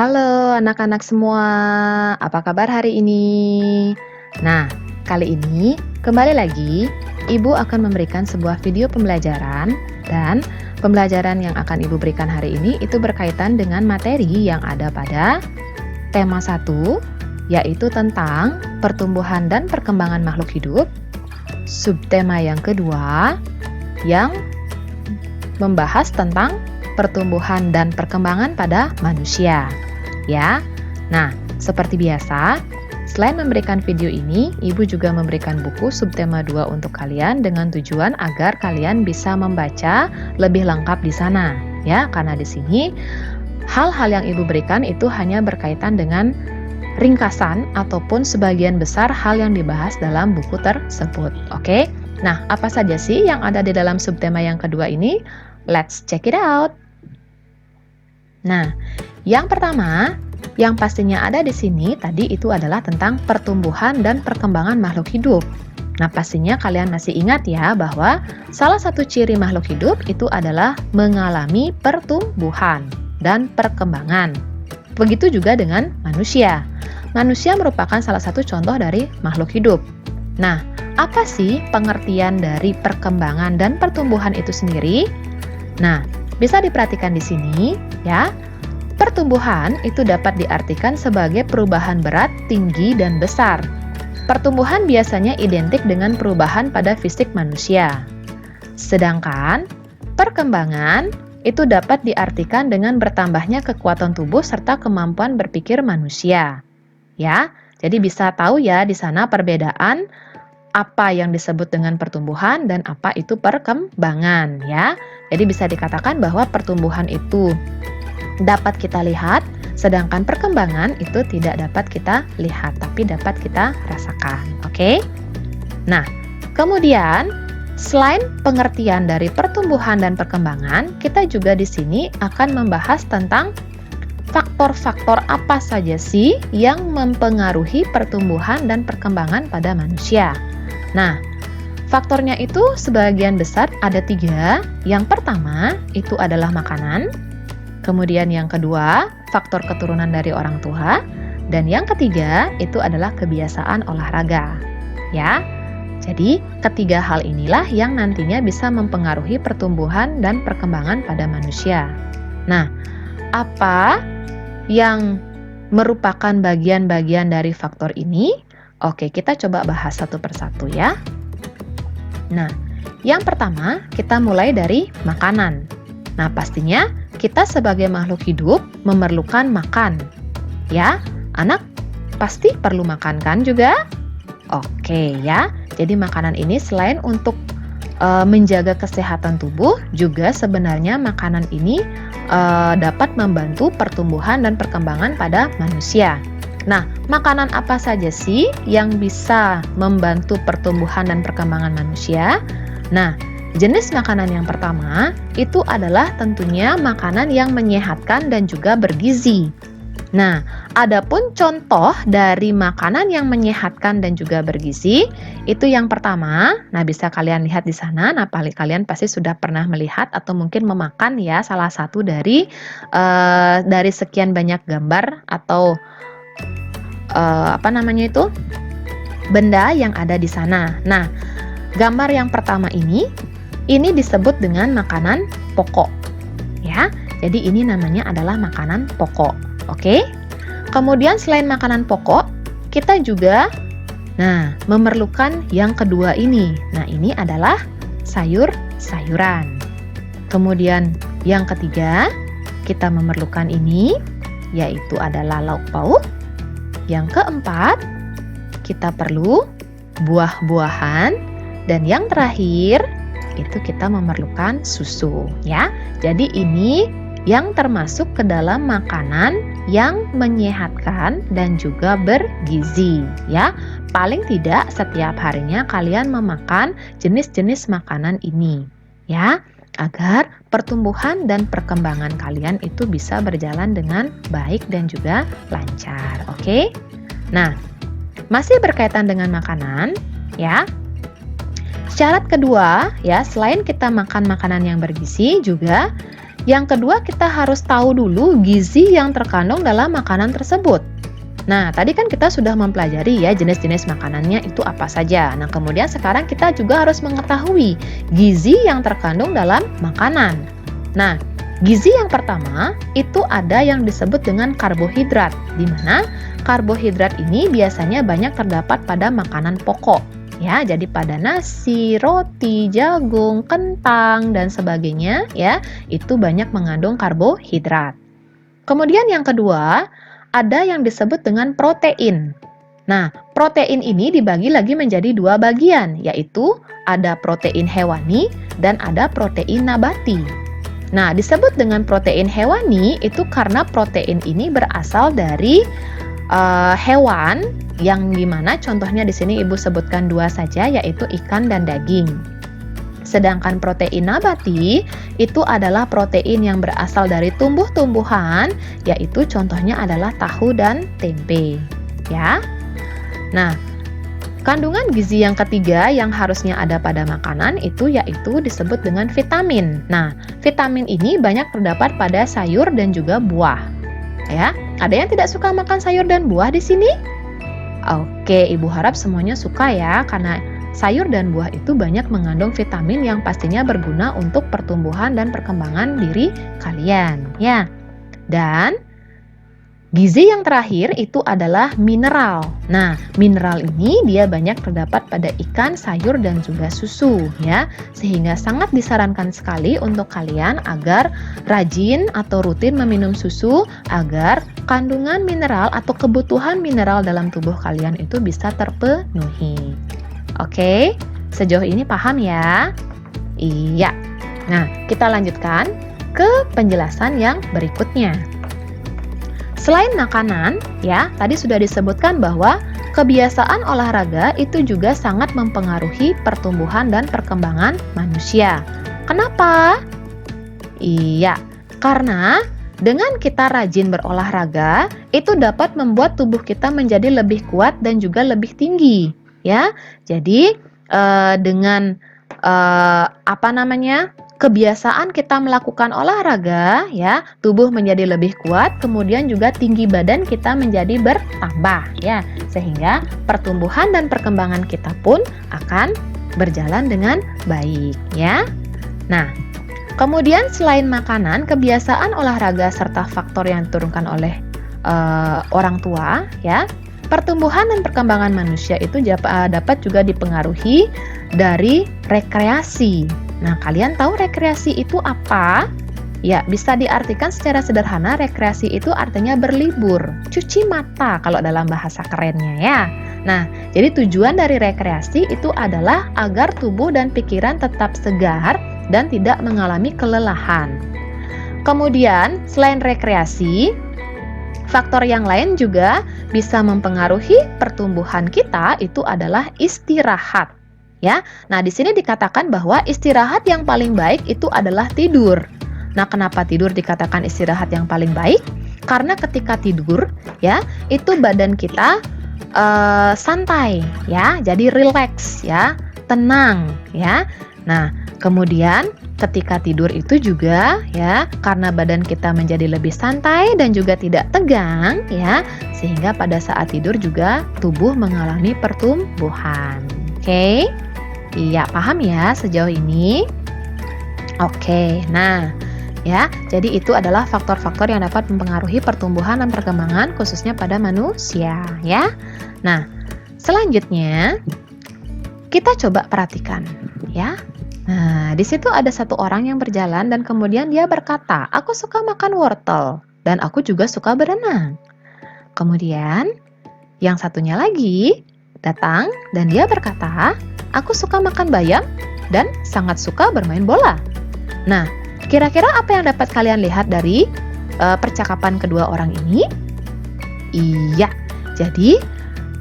Halo anak-anak semua, apa kabar hari ini? Nah, kali ini kembali lagi Ibu akan memberikan sebuah video pembelajaran dan pembelajaran yang akan Ibu berikan hari ini itu berkaitan dengan materi yang ada pada tema 1, yaitu tentang pertumbuhan dan perkembangan makhluk hidup. Subtema yang kedua yang membahas tentang pertumbuhan dan perkembangan pada manusia. Ya. Nah, seperti biasa, selain memberikan video ini, Ibu juga memberikan buku subtema 2 untuk kalian dengan tujuan agar kalian bisa membaca lebih lengkap di sana, ya. Karena di sini hal-hal yang Ibu berikan itu hanya berkaitan dengan ringkasan ataupun sebagian besar hal yang dibahas dalam buku tersebut. Oke? Nah, apa saja sih yang ada di dalam subtema yang kedua ini? Let's check it out. Nah, yang pertama, yang pastinya ada di sini tadi itu adalah tentang pertumbuhan dan perkembangan makhluk hidup. Nah, pastinya kalian masih ingat ya bahwa salah satu ciri makhluk hidup itu adalah mengalami pertumbuhan dan perkembangan. Begitu juga dengan manusia. Manusia merupakan salah satu contoh dari makhluk hidup. Nah, apa sih pengertian dari perkembangan dan pertumbuhan itu sendiri? Nah, bisa diperhatikan di sini ya. Pertumbuhan itu dapat diartikan sebagai perubahan berat, tinggi, dan besar. Pertumbuhan biasanya identik dengan perubahan pada fisik manusia. Sedangkan perkembangan itu dapat diartikan dengan bertambahnya kekuatan tubuh serta kemampuan berpikir manusia. Ya, jadi bisa tahu ya di sana perbedaan apa yang disebut dengan pertumbuhan dan apa itu perkembangan ya. Jadi bisa dikatakan bahwa pertumbuhan itu dapat kita lihat, sedangkan perkembangan itu tidak dapat kita lihat, tapi dapat kita rasakan. Oke? Nah, kemudian selain pengertian dari pertumbuhan dan perkembangan, kita juga di sini akan membahas tentang faktor-faktor apa saja sih yang mempengaruhi pertumbuhan dan perkembangan pada manusia. Nah, faktornya itu sebagian besar ada 3. Yang pertama itu adalah makanan. Kemudian yang kedua, faktor keturunan dari orang tua. Dan yang ketiga, itu adalah kebiasaan olahraga. Ya, jadi ketiga hal inilah yang nantinya bisa mempengaruhi pertumbuhan dan perkembangan pada manusia. Nah, apa yang merupakan bagian-bagian dari faktor ini? Oke, kita coba bahas satu persatu ya. Nah, yang pertama kita mulai dari makanan. Nah, pastinya kita sebagai makhluk hidup memerlukan makan. Ya, anak pasti perlu makan kan juga? Oke ya, jadi makanan ini selain untuk menjaga kesehatan tubuh, juga sebenarnya makanan ini dapat membantu pertumbuhan dan perkembangan pada manusia. Nah, makanan apa saja sih yang bisa membantu pertumbuhan dan perkembangan manusia? Nah, jenis makanan yang pertama itu adalah tentunya makanan yang menyehatkan dan juga bergizi. Nah, adapun contoh dari makanan yang menyehatkan dan juga bergizi itu yang pertama. Nah, bisa kalian lihat di sana. Nah, kalian pasti sudah pernah melihat atau mungkin memakan ya salah satu dari sekian banyak gambar atau benda yang ada di sana. Nah, gambar yang pertama ini disebut dengan makanan pokok. Ya, jadi ini namanya adalah makanan pokok. Oke? Kemudian selain makanan pokok, kita juga memerlukan yang kedua ini. Nah, ini adalah sayur-sayuran. Kemudian yang ketiga, kita memerlukan ini yaitu adalah lauk pauk. Yang keempat, kita perlu buah-buahan dan yang terakhir itu kita memerlukan susu ya. Jadi ini yang termasuk ke dalam makanan yang menyehatkan dan juga bergizi ya. Paling tidak setiap harinya kalian memakan jenis-jenis makanan ini ya, agar pertumbuhan dan perkembangan kalian itu bisa berjalan dengan baik dan juga lancar. Oke? Nah, masih berkaitan dengan makanan ya. Syarat kedua ya, selain kita makan makanan yang bergizi juga Yang kedua, kita harus tahu dulu gizi yang terkandung dalam makanan tersebut. Nah, tadi kan kita sudah mempelajari ya jenis-jenis makanannya itu apa saja. Nah, kemudian sekarang kita juga harus mengetahui gizi yang terkandung dalam makanan. Nah, gizi yang pertama itu ada yang disebut dengan karbohidrat, di mana karbohidrat ini biasanya banyak terdapat pada makanan pokok. Ya, jadi pada nasi, roti, jagung, kentang, dan sebagainya ya, itu banyak mengandung karbohidrat. Kemudian yang kedua, ada yang disebut dengan protein. Nah, protein ini dibagi lagi menjadi dua bagian, yaitu ada protein hewani dan ada protein nabati. Nah, disebut dengan protein hewani itu karena protein ini berasal dari hewan yang dimana contohnya di sini Ibu sebutkan dua saja, yaitu ikan dan daging. Sedangkan protein nabati itu adalah protein yang berasal dari tumbuh-tumbuhan, yaitu contohnya adalah tahu dan tempe, ya. Nah, kandungan gizi yang ketiga yang harusnya ada pada makanan itu yaitu disebut dengan vitamin. Nah, vitamin ini banyak terdapat pada sayur dan juga buah. Ya, ada yang tidak suka makan sayur dan buah di sini? Oke, Ibu harap semuanya suka ya, karena sayur dan buah itu banyak mengandung vitamin yang pastinya berguna untuk pertumbuhan dan perkembangan diri kalian, ya. Dan gizi yang terakhir itu adalah mineral. Nah, mineral ini dia banyak terdapat pada ikan, sayur, dan juga susu, ya. Sehingga sangat disarankan sekali untuk kalian agar rajin atau rutin meminum susu agar kandungan mineral atau kebutuhan mineral dalam tubuh kalian itu bisa terpenuhi. Oke, sejauh ini paham ya? Iya. Nah, kita lanjutkan ke penjelasan yang berikutnya. Selain makanan, ya, tadi sudah disebutkan bahwa kebiasaan olahraga itu juga sangat mempengaruhi pertumbuhan dan perkembangan manusia. Kenapa? Iya, karena dengan kita rajin berolahraga, itu dapat membuat tubuh kita menjadi lebih kuat dan juga lebih tinggi. Ya, jadi dengan kebiasaan kita melakukan olahraga, ya, tubuh menjadi lebih kuat, kemudian juga tinggi badan kita menjadi bertambah, ya, sehingga pertumbuhan dan perkembangan kita pun akan berjalan dengan baik, ya. Nah, kemudian selain makanan, kebiasaan olahraga serta faktor yang diturunkan oleh orang tua, ya. Pertumbuhan dan perkembangan manusia itu dapat juga dipengaruhi dari rekreasi. Nah, kalian tahu rekreasi itu apa? Ya, bisa diartikan secara sederhana, rekreasi itu artinya berlibur, cuci mata kalau dalam bahasa kerennya ya. Nah, jadi tujuan dari rekreasi itu adalah agar tubuh dan pikiran tetap segar dan tidak mengalami kelelahan. Kemudian, selain rekreasi, faktor yang lain juga bisa mempengaruhi pertumbuhan kita itu adalah istirahat. Ya. Nah, di sini dikatakan bahwa istirahat yang paling baik itu adalah tidur. Nah, kenapa tidur dikatakan istirahat yang paling baik? Karena ketika tidur, ya, itu badan kita santai, ya. Jadi rileks, ya, tenang, ya. Nah, kemudian ketika tidur itu juga ya karena badan kita menjadi lebih santai dan juga tidak tegang ya, sehingga pada saat tidur juga tubuh mengalami pertumbuhan. Oke? Iya, paham ya sejauh ini? Oke. Nah, ya, jadi itu adalah faktor-faktor yang dapat mempengaruhi pertumbuhan dan perkembangan khususnya pada manusia ya. Nah, selanjutnya kita coba perhatikan ya. Nah, di situ ada satu orang yang berjalan dan kemudian dia berkata, "Aku suka makan wortel dan aku juga suka berenang." Kemudian, yang satunya lagi datang dan dia berkata, "Aku suka makan bayam dan sangat suka bermain bola." Nah, kira-kira apa yang dapat kalian lihat dari percakapan kedua orang ini? Iya, jadi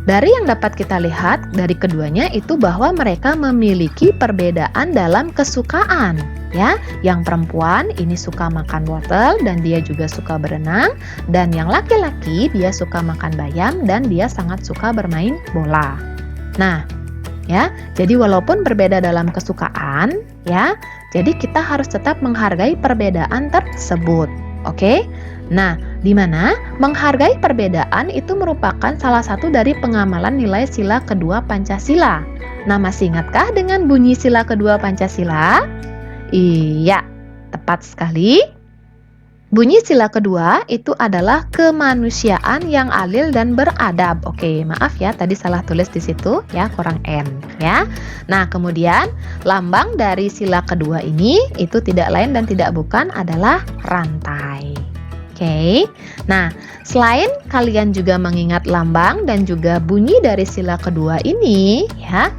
dari yang dapat kita lihat dari keduanya itu bahwa mereka memiliki perbedaan dalam kesukaan, ya. Yang perempuan ini suka makan wortel dan dia juga suka berenang, dan yang laki-laki dia suka makan bayam dan dia sangat suka bermain bola. Nah, ya, jadi walaupun berbeda dalam kesukaan, ya. Jadi kita harus tetap menghargai perbedaan tersebut. Oke? Nah, di mana menghargai perbedaan itu merupakan salah satu dari pengamalan nilai sila kedua Pancasila. Nah, masih ingatkah dengan bunyi sila kedua Pancasila? Iya, tepat sekali. Bunyi sila kedua itu adalah kemanusiaan yang adil dan beradab. Oke, maaf ya, tadi salah tulis di situ ya, kurang N ya. Nah, kemudian lambang dari sila kedua ini itu tidak lain dan tidak bukan adalah rantai. Oke. Nah, selain kalian juga mengingat lambang dan juga bunyi dari sila kedua ini ya,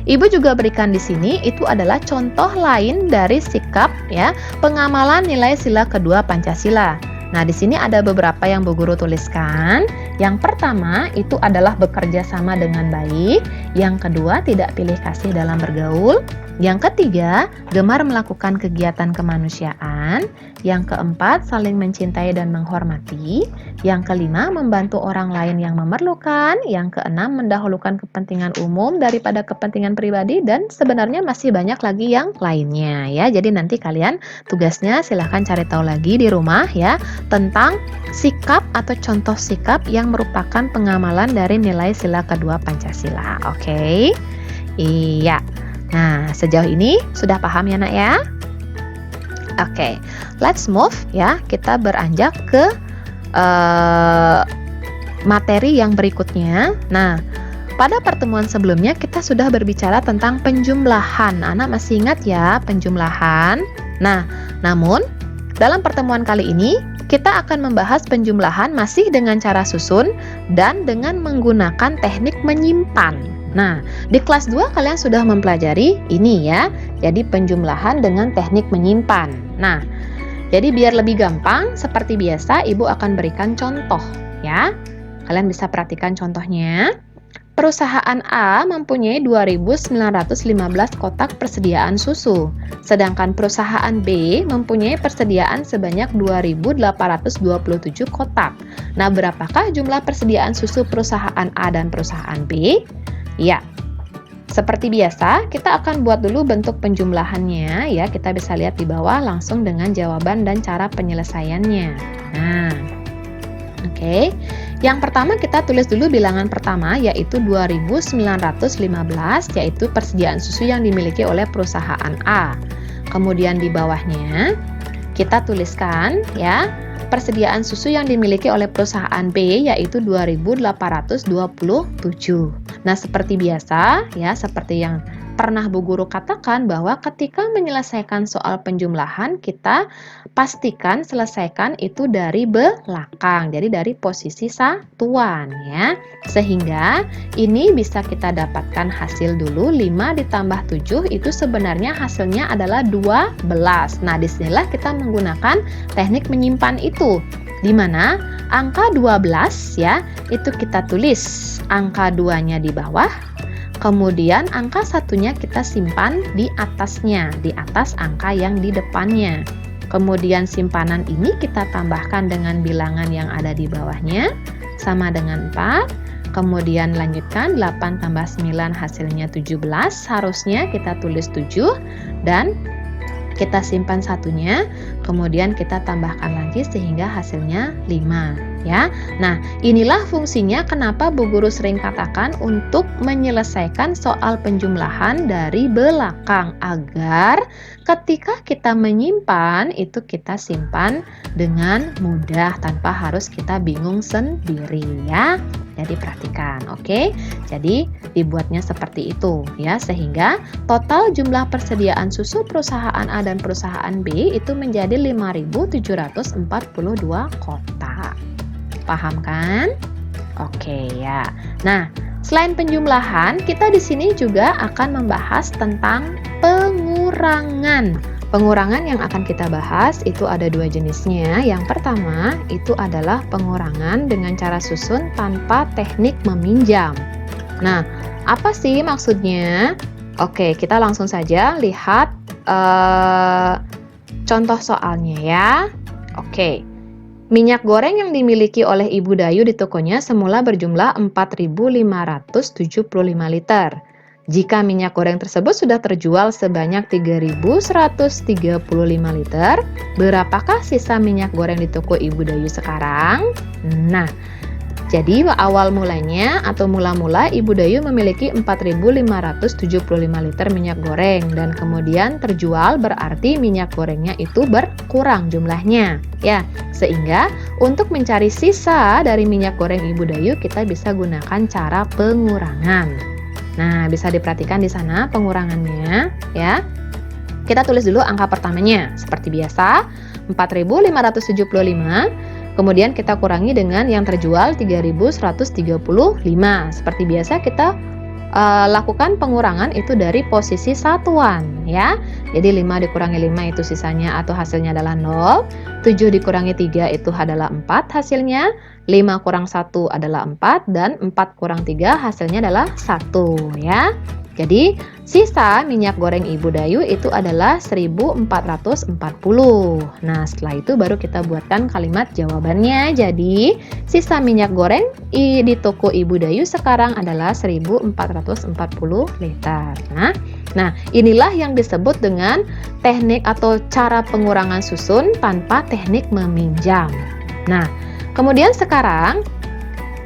Ibu juga berikan di sini itu adalah contoh lain dari sikap ya, pengamalan nilai sila kedua Pancasila. Nah, di sini ada beberapa yang Bu Guru tuliskan. Yang pertama itu adalah bekerja sama dengan baik. Yang kedua, tidak pilih kasih dalam bergaul. Yang ketiga, gemar melakukan kegiatan kemanusiaan. Yang keempat, saling mencintai dan menghormati. Yang kelima, membantu orang lain yang memerlukan. Yang keenam, mendahulukan kepentingan umum daripada kepentingan pribadi. Dan sebenarnya masih banyak lagi yang lainnya ya. Jadi nanti kalian tugasnya silahkan cari tahu lagi di rumah ya, tentang sikap atau contoh sikap yang merupakan pengamalan dari nilai sila kedua Pancasila. Oke? Iya. Nah, sejauh ini sudah paham ya nak ya? Oke, let's move ya. Kita beranjak ke materi yang berikutnya. Nah, pada pertemuan sebelumnya kita sudah berbicara tentang penjumlahan. Anak masih ingat ya penjumlahan? Nah, namun dalam pertemuan kali ini kita akan membahas penjumlahan masih dengan cara susun dan dengan menggunakan teknik menyimpan. Nah, di kelas 2 kalian sudah mempelajari ini ya. Jadi penjumlahan dengan teknik menyimpan. Nah, jadi biar lebih gampang, seperti biasa Ibu akan berikan contoh ya. Kalian bisa perhatikan contohnya. Perusahaan A mempunyai 2.915 kotak persediaan susu, sedangkan perusahaan B mempunyai persediaan sebanyak 2.827 kotak. Nah, berapakah jumlah persediaan susu perusahaan A dan perusahaan B? Ya, seperti biasa, kita akan buat dulu bentuk penjumlahannya ya. Kita bisa lihat di bawah langsung dengan jawaban dan cara penyelesaiannya. Nah, oke. Yang pertama kita tulis dulu bilangan pertama yaitu 2.915 yaitu persediaan susu yang dimiliki oleh perusahaan A. Kemudian di bawahnya kita tuliskan ya persediaan susu yang dimiliki oleh perusahaan B yaitu 2.827. Nah, seperti biasa ya, seperti yang pernah Bu Guru katakan bahwa ketika menyelesaikan soal penjumlahan kita pastikan selesaikan itu dari belakang. Jadi dari posisi satuan ya. Sehingga ini bisa kita dapatkan hasil dulu 5 ditambah 7 itu sebenarnya hasilnya adalah 12. Nah, disinilah kita menggunakan teknik menyimpan itu. Di mana angka 12 ya, itu kita tulis angka 2-nya di bawah. Kemudian angka satunya kita simpan di atasnya, di atas angka yang di depannya. Kemudian simpanan ini kita tambahkan dengan bilangan yang ada di bawahnya, sama dengan 4. Kemudian lanjutkan 8 tambah 9 hasilnya 17, harusnya kita tulis 7 dan kita simpan satunya, kemudian kita tambahkan lagi sehingga hasilnya 5 ya. Nah, inilah fungsinya kenapa Bu Guru sering katakan untuk menyelesaikan soal penjumlahan dari belakang agar ketika kita menyimpan itu kita simpan dengan mudah tanpa harus kita bingung sendiri ya. Jadi perhatikan, oke? Jadi dibuatnya seperti itu ya, sehingga total jumlah persediaan susu perusahaan A dan perusahaan B itu menjadi 5.742 kotak. Paham kan? Oke ya. Nah, selain penjumlahan, kita di sini juga akan membahas tentang pengurangan. Pengurangan yang akan kita bahas itu ada 2 jenisnya. Yang pertama itu adalah pengurangan dengan cara susun tanpa teknik meminjam. Nah, apa sih maksudnya? Oke, kita langsung saja lihat contoh soalnya ya. Oke. Minyak goreng yang dimiliki oleh Ibu Dayu di tokonya semula berjumlah 4.575 liter. jika minyak goreng tersebut sudah terjual sebanyak 3.135 liter, berapakah sisa minyak goreng di toko Ibu Dayu sekarang? Nah, jadi awal mulanya atau mula-mula Ibu Dayu memiliki 4.575 liter minyak goreng dan kemudian terjual berarti minyak gorengnya itu berkurang jumlahnya ya. Sehingga untuk mencari sisa dari minyak goreng Ibu Dayu kita bisa gunakan cara pengurangan. Nah, bisa diperhatikan di sana pengurangannya ya. Kita tulis dulu angka pertamanya seperti biasa 4.575. Kemudian kita kurangi dengan yang terjual 3.135. Seperti biasa kita lakukan pengurangan itu dari posisi satuan ya. Jadi 5 dikurangi 5 itu sisanya atau hasilnya adalah 0. 7 dikurangi 3 itu adalah 4 hasilnya. 5 kurang 1 adalah 4 dan 4 kurang 3 hasilnya adalah 1 ya. Jadi sisa minyak goreng Ibu Dayu itu adalah 1.440. Nah, setelah itu baru kita buatkan kalimat jawabannya. Jadi sisa minyak goreng di toko Ibu Dayu sekarang adalah 1.440 liter. Nah, inilah yang disebut dengan teknik atau cara pengurangan susun tanpa teknik meminjam. Nah, kemudian sekarang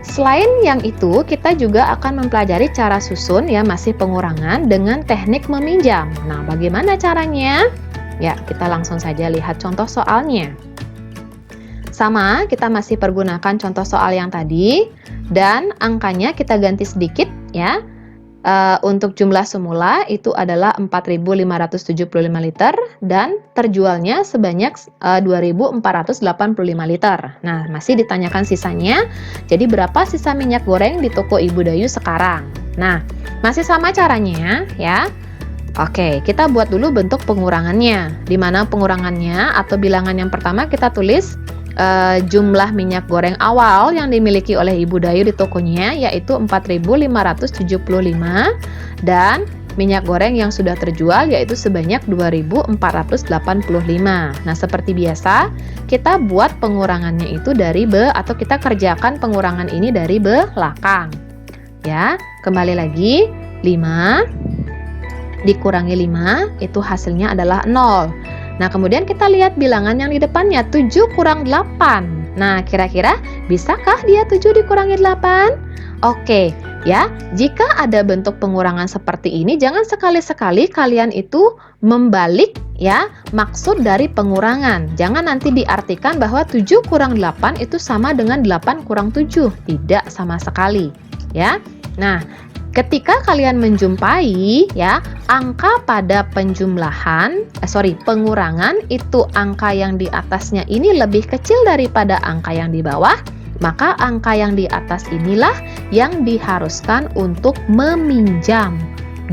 selain yang itu, kita juga akan mempelajari cara susun ya, masih pengurangan dengan teknik meminjam. Nah, bagaimana caranya? Ya, kita langsung saja lihat contoh soalnya. Sama, kita masih pergunakan contoh soal yang tadi dan angkanya kita ganti sedikit ya. Untuk jumlah semula itu adalah 4.575 liter dan terjualnya sebanyak 2.485 liter. Nah, masih ditanyakan sisanya. Jadi berapa sisa minyak goreng di toko Ibu Dayu sekarang? Nah, masih sama caranya ya. Oke, kita buat dulu bentuk pengurangannya. Di mana pengurangannya atau bilangan yang pertama kita tulis jumlah minyak goreng awal yang dimiliki oleh Ibu Dayu di tokonya yaitu 4.575 dan minyak goreng yang sudah terjual yaitu sebanyak 2.485. Nah, seperti biasa kita buat pengurangannya itu dari atau kita kerjakan pengurangan ini dari belakang. Ya, kembali lagi 5 dikurangi 5 itu hasilnya adalah 0. Nah, kemudian kita lihat bilangan yang di depannya, 7 kurang 8. Nah, kira-kira bisakah dia 7 dikurangi 8? Oke, ya. Jika ada bentuk pengurangan seperti ini, jangan sekali-sekali kalian itu membalik ya maksud dari pengurangan. Jangan nanti diartikan bahwa 7 kurang 8 itu sama dengan 8 kurang 7. Tidak sama sekali, ya. Nah, ketika kalian menjumpai ya angka pada pengurangan itu angka yang di atasnya ini lebih kecil daripada angka yang di bawah, maka angka yang di atas inilah yang diharuskan untuk meminjam.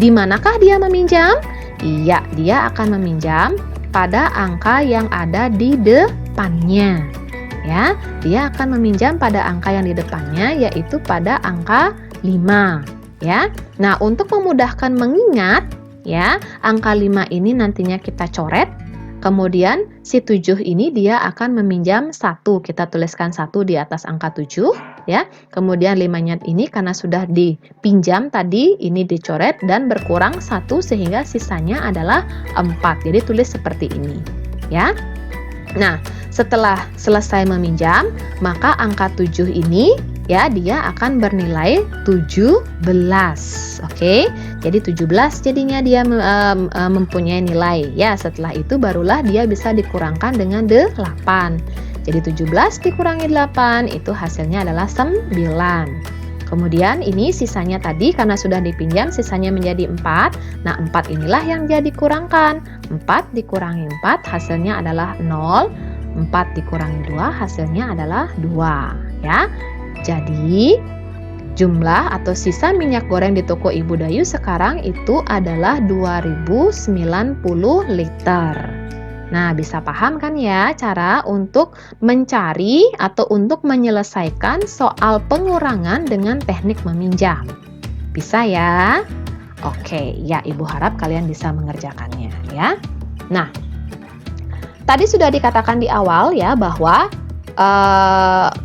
Di manakah dia meminjam? Iya, dia akan meminjam pada angka yang ada di depannya. Ya, dia akan meminjam pada angka yang di depannya yaitu pada angka 5. Ya, nah untuk memudahkan mengingat, ya angka 5 ini nantinya kita coret, kemudian si 7 ini dia akan meminjam 1, kita tuliskan 1 di atas angka 7, ya. Kemudian 5-nya ini karena sudah dipinjam tadi, ini dicoret dan berkurang 1 sehingga sisanya adalah 4, jadi tulis seperti ini, ya. Nah, setelah selesai meminjam, maka angka 7 ini ya dia akan bernilai 17. Oke. Jadi 17 jadinya dia mempunyai nilai. Ya, setelah itu barulah dia bisa dikurangkan dengan 8. Jadi 17 dikurangi 8 itu hasilnya adalah 9. Kemudian ini sisanya tadi karena sudah dipinjam sisanya menjadi 4. Nah, 4 inilah yang dia dikurangkan. 4 dikurangi 4 hasilnya adalah 0. 4 dikurangi 2 hasilnya adalah 2, ya. Jadi, jumlah atau sisa minyak goreng di toko Ibu Dayu sekarang itu adalah 2090 liter. Nah, bisa paham kan ya cara untuk mencari atau untuk menyelesaikan soal pengurangan dengan teknik meminjam? Bisa ya? Oke, ya Ibu harap kalian bisa mengerjakannya ya. Nah, tadi sudah dikatakan di awal ya bahwa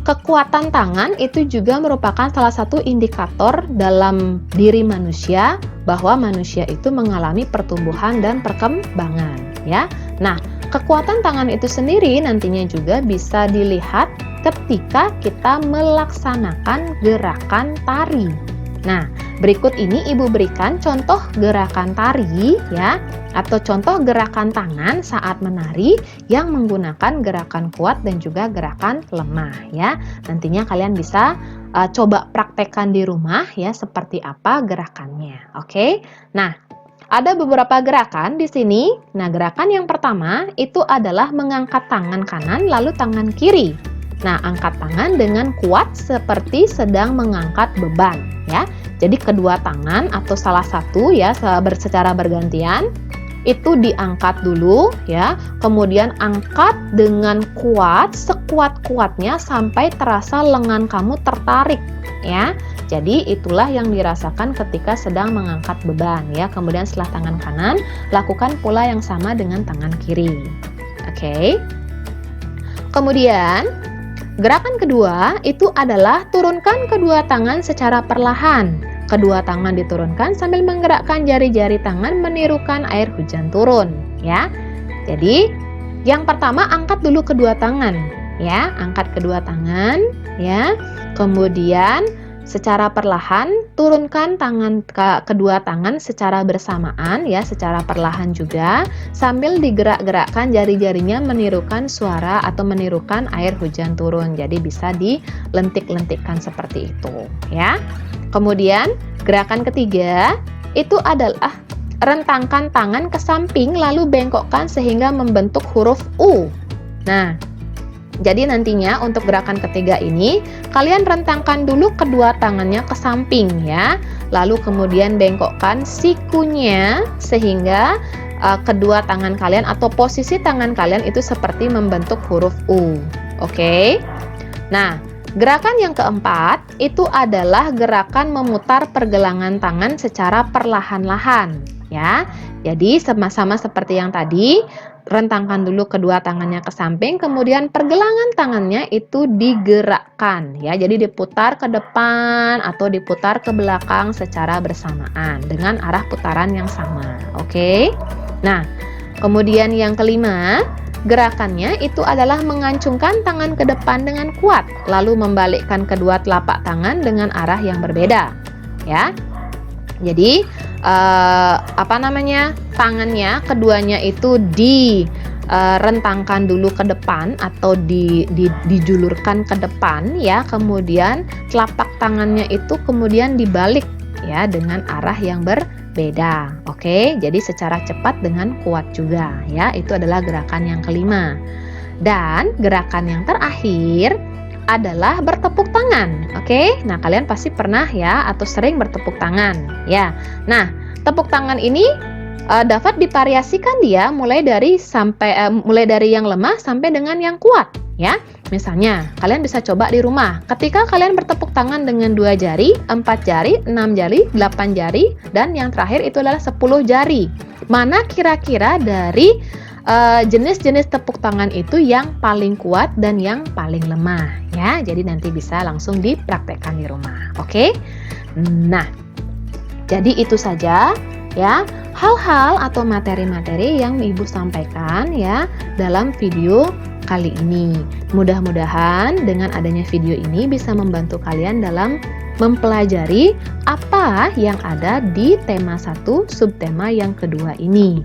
kekuatan tangan itu juga merupakan salah satu indikator dalam diri manusia bahwa manusia itu mengalami pertumbuhan dan perkembangan, ya. Nah, kekuatan tangan itu sendiri nantinya juga bisa dilihat ketika kita melaksanakan gerakan tari. Nah, berikut ini Ibu berikan contoh gerakan tari, ya, atau contoh gerakan tangan saat menari yang menggunakan gerakan kuat dan juga gerakan lemah, ya. Nantinya kalian bisa coba praktekkan di rumah, ya, seperti apa gerakannya. Oke. Nah, ada beberapa gerakan di sini. Nah, gerakan yang pertama itu adalah mengangkat tangan kanan lalu tangan kiri. Nah, angkat tangan dengan kuat seperti sedang mengangkat beban, ya. Jadi kedua tangan atau salah satu, ya, secara bergantian itu diangkat dulu, ya. Kemudian angkat dengan kuat, sekuat-kuatnya sampai terasa lengan kamu tertarik, ya. Jadi itulah yang dirasakan ketika sedang mengangkat beban, ya. Kemudian setelah tangan kanan, lakukan pola yang sama dengan tangan kiri. Oke. Kemudian gerakan kedua itu adalah turunkan kedua tangan secara perlahan. Kedua tangan diturunkan sambil menggerakkan jari-jari tangan menirukan air hujan turun, ya. Jadi, yang pertama angkat dulu kedua tangan, ya. Angkat kedua tangan, ya. Kemudian secara perlahan turunkan kedua tangan secara bersamaan, ya, secara perlahan juga sambil digerak-gerakkan jari-jarinya menirukan suara atau menirukan air hujan turun. Jadi bisa dilentik-lentikkan seperti itu, ya. Kemudian gerakan ketiga itu adalah rentangkan tangan ke samping lalu bengkokkan sehingga membentuk huruf U. Nah, jadi nantinya untuk gerakan ketiga ini kalian rentangkan dulu kedua tangannya ke samping, ya. Lalu kemudian bengkokkan sikunya sehingga kedua tangan kalian atau posisi tangan kalian itu seperti membentuk huruf U. Oke. Nah, gerakan yang keempat itu adalah gerakan memutar pergelangan tangan secara perlahan-lahan, ya. Jadi sama-sama seperti yang tadi, rentangkan dulu kedua tangannya ke samping, kemudian pergelangan tangannya itu digerakkan, ya. Jadi diputar ke depan atau diputar ke belakang secara bersamaan dengan arah putaran yang sama. Oke. Nah, kemudian yang kelima, gerakannya itu adalah mengancungkan tangan ke depan dengan kuat, lalu membalikkan kedua telapak tangan dengan arah yang berbeda, ya. Jadi tangannya keduanya itu direntangkan dulu ke depan atau dijulurkan ke depan, ya. Kemudian telapak tangannya itu kemudian dibalik, ya, dengan arah yang berbeda. Oke, jadi secara cepat dengan kuat juga, ya. Itu adalah gerakan yang kelima. Dan gerakan yang terakhir adalah bertepuk tangan. Oke, nah kalian pasti pernah, ya, atau sering bertepuk tangan, ya. Nah, tepuk tangan ini dapat divariasikan dia mulai dari yang lemah sampai dengan yang kuat, ya. Misalnya, kalian bisa coba di rumah. Ketika kalian bertepuk tangan dengan 2 jari, 4 jari, 6 jari, 8 jari, dan yang terakhir itu adalah 10 jari. Mana kira-kira dari jenis-jenis tepuk tangan itu yang paling kuat dan yang paling lemah, ya. Jadi nanti bisa langsung dipraktekkan di rumah. Oke. Nah, jadi itu saja, ya, hal-hal atau materi-materi yang Ibu sampaikan, ya, dalam video kali ini. Mudah-mudahan dengan adanya video ini bisa membantu kalian dalam mempelajari apa yang ada di tema 1 subtema yang kedua ini.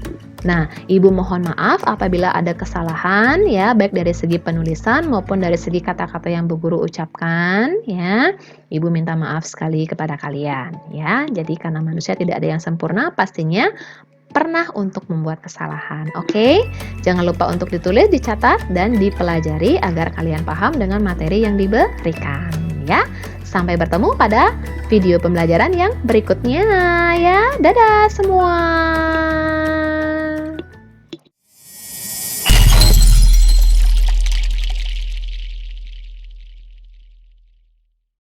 Nah, Ibu mohon maaf apabila ada kesalahan, ya, baik dari segi penulisan maupun dari segi kata-kata yang Bu Guru ucapkan, ya. Ibu minta maaf sekali kepada kalian, ya. Jadi karena manusia tidak ada yang sempurna, pastinya pernah untuk membuat kesalahan. Oke? Jangan lupa untuk ditulis, dicatat, dan dipelajari agar kalian paham dengan materi yang diberikan, ya. Sampai bertemu pada video pembelajaran yang berikutnya, ya. Dadah semua.